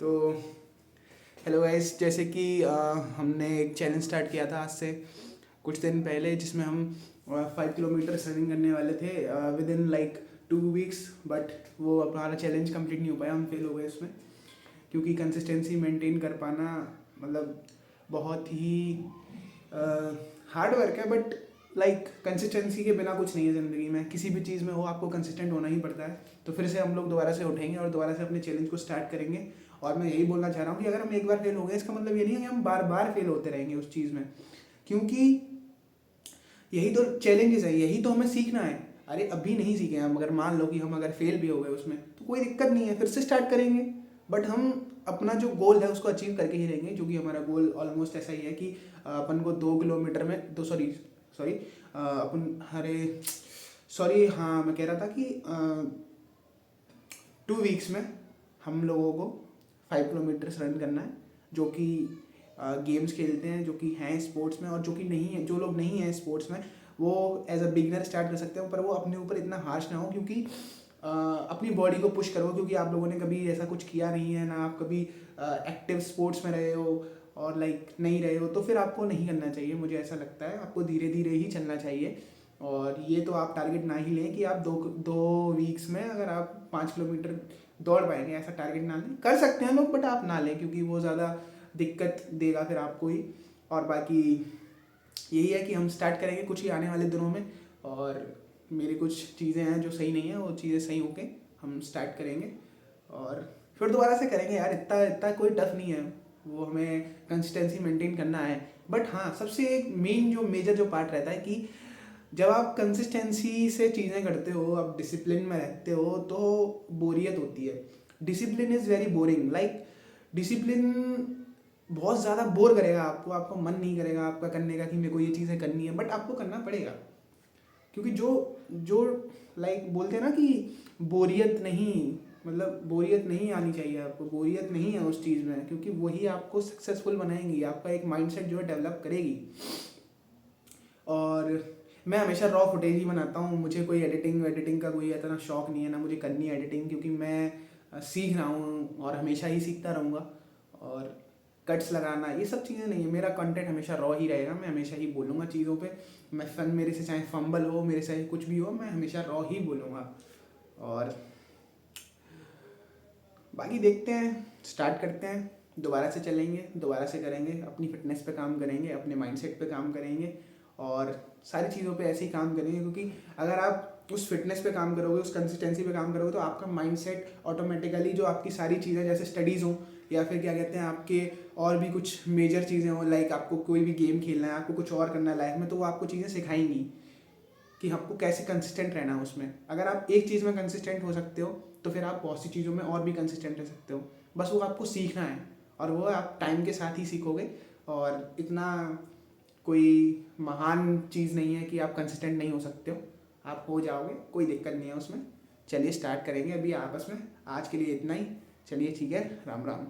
तो hello guys, जैसे कि हमने एक चैलेंज स्टार्ट किया था आज से कुछ दिन पहले, जिसमें हम 5 किलोमीटर रनिंग करने वाले थे with in like 2 weeks. But वो हमारा चैलेंज कंप्लीट नहीं हो पाया, हम फेल हो गए उसमें, क्योंकि कंसिस्टेंसी मेंटेन कर पाना मतलब बहुत ही हार्ड वर्क है। बट लाइक कंसिस्टेंसी के बिना कुछ नहीं है ज़िंदगी में, किसी भी चीज़ में हो आपको कंसिस्टेंट होना ही पड़ता है। तो फिर से हम लोग दोबारा से उठेंगे और दोबारा से अपने चैलेंज को स्टार्ट करेंगे। और मैं यही बोलना चाह रहा हूँ कि अगर हम एक बार फेल हो गए, इसका मतलब ये नहीं है कि हम बार बार फेल होते रहेंगे उस चीज़ में, क्योंकि यही तो चैलेंजेस है, यही तो हमें सीखना है। अरे अभी नहीं सीखे हम, अगर मान लो कि हम अगर फेल भी हो गए उसमें तो कोई दिक्कत नहीं है, फिर से स्टार्ट करेंगे। बट हम अपना जो गोल है उसको अचीव करके ही रहेंगे, जो कि हमारा गोल ऑलमोस्ट ऐसा ही है कि अपन को 2 किलोमीटर में दो सॉरी सॉरी अपन अरे सॉरी हाँ मैं कह रहा था कि 2 वीक्स में हम लोगों को 5 किलोमीटर रन करना है, जो कि गेम्स खेलते हैं, जो कि हैं स्पोर्ट्स में, और जो कि नहीं है, जो लोग नहीं हैं स्पोर्ट्स में वो एज अ बिगनर स्टार्ट कर सकते हो। पर वो अपने ऊपर इतना हार्श ना हो, क्योंकि अपनी बॉडी को पुश करो, क्योंकि आप लोगों ने कभी ऐसा कुछ किया नहीं है ना, आप कभी एक्टिव स्पोर्ट्स में रहे हो और लाइक नहीं रहे हो, तो फिर आपको नहीं करना चाहिए। मुझे ऐसा लगता है आपको धीरे धीरे ही चलना चाहिए। और ये तो आप टारगेट ना ही लें कि आप दो दो वीक्स में अगर आप 5 किलोमीटर दौड़ पाएंगे, ऐसा टारगेट ना लें। कर सकते हैं लोग, बट आप ना लें, क्योंकि वो ज़्यादा दिक्कत देगा फिर आपको ही। और बाकी यही है कि हम स्टार्ट करेंगे कुछ ही आने वाले दिनों में, और मेरी कुछ चीज़ें हैं जो सही नहीं है, वो चीज़ें सही होके हम स्टार्ट करेंगे और फिर दोबारा से करेंगे। यार इतना इतना कोई टफ नहीं है, वो हमें कंसिस्टेंसी मेंटेन करना है। बट हाँ, सबसे एक मेन जो मेजर जो पार्ट रहता है कि जब आप कंसिस्टेंसी से चीज़ें करते हो, आप डिसिप्लिन में रहते हो, तो बोरियत होती है। Discipline is very boring. Like discipline बहुत ज़्यादा बोर करेगा आपको, आपको मन नहीं करेगा आपका करने का कि मेरे को ये चीज़ें करनी है, बट आपको करना पड़ेगा। क्योंकि जो जो लाइक बोलते हैं ना कि बोरियत नहीं, मतलब बोरियत नहीं आनी चाहिए आपको, बोरियत नहीं है उस चीज़ में, क्योंकि वही आपको सक्सेसफुल बनाएंगी, आपका एक माइंडसेट जो है डेवलप करेगी। और मैं हमेशा रॉ फुटेज ही बनाता हूँ, मुझे कोई एडिटिंग वेडिटिंग का कोई इतना शौक नहीं है, ना मुझे करनी है एडिटिंग, क्योंकि मैं सीख रहा हूँ और हमेशा ही सीखता रहूँगा। और कट्स लगाना ये सब चीज़ें नहीं है, मेरा कंटेंट हमेशा रॉ ही रहेगा, मैं हमेशा ही बोलूँगा चीज़ों पे। मैं फन, मेरे से चाहे फंबल हो, मेरे से कुछ भी हो, मैं हमेशा रॉ ही बोलूँगा। और बाकी देखते हैं, स्टार्ट करते हैं, दोबारा से चलेंगे, दोबारा से करेंगे, अपनी फिटनेस पे काम करेंगे, अपने माइंडसेट पे काम करेंगे, और सारी चीज़ों पे ऐसे ही काम करेंगे। क्योंकि अगर आप उस फिटनेस पे काम करोगे, उस कंसिस्टेंसी पे काम करोगे, तो आपका माइंडसेट ऑटोमेटिकली जो आपकी सारी चीज़ें, जैसे स्टडीज़ हो या फिर क्या कहते हैं आपके और भी कुछ मेजर चीज़ें हो, लाइक आपको कोई भी गेम खेलना है, आपको कुछ और करना है लाइफ में, तो वो आपको चीज़ें सिखाएंगी कि आपको कैसे कंसिस्टेंट रहना है उसमें। अगर आप एक चीज़ में कंसिस्टेंट हो सकते हो, तो फिर आप बहुत सी चीज़ों में और भी कंसिस्टेंट रह सकते हो। बस वो आपको सीखना है, और वो आप टाइम के साथ ही सीखोगे। और इतना कोई महान चीज़ नहीं है कि आप कंसिस्टेंट नहीं हो सकते हो, आप हो जाओगे, कोई दिक्कत नहीं है उसमें। चलिए स्टार्ट करेंगे अभी आपस में, आज के लिए इतना ही। चलिए ठीक है, राम राम।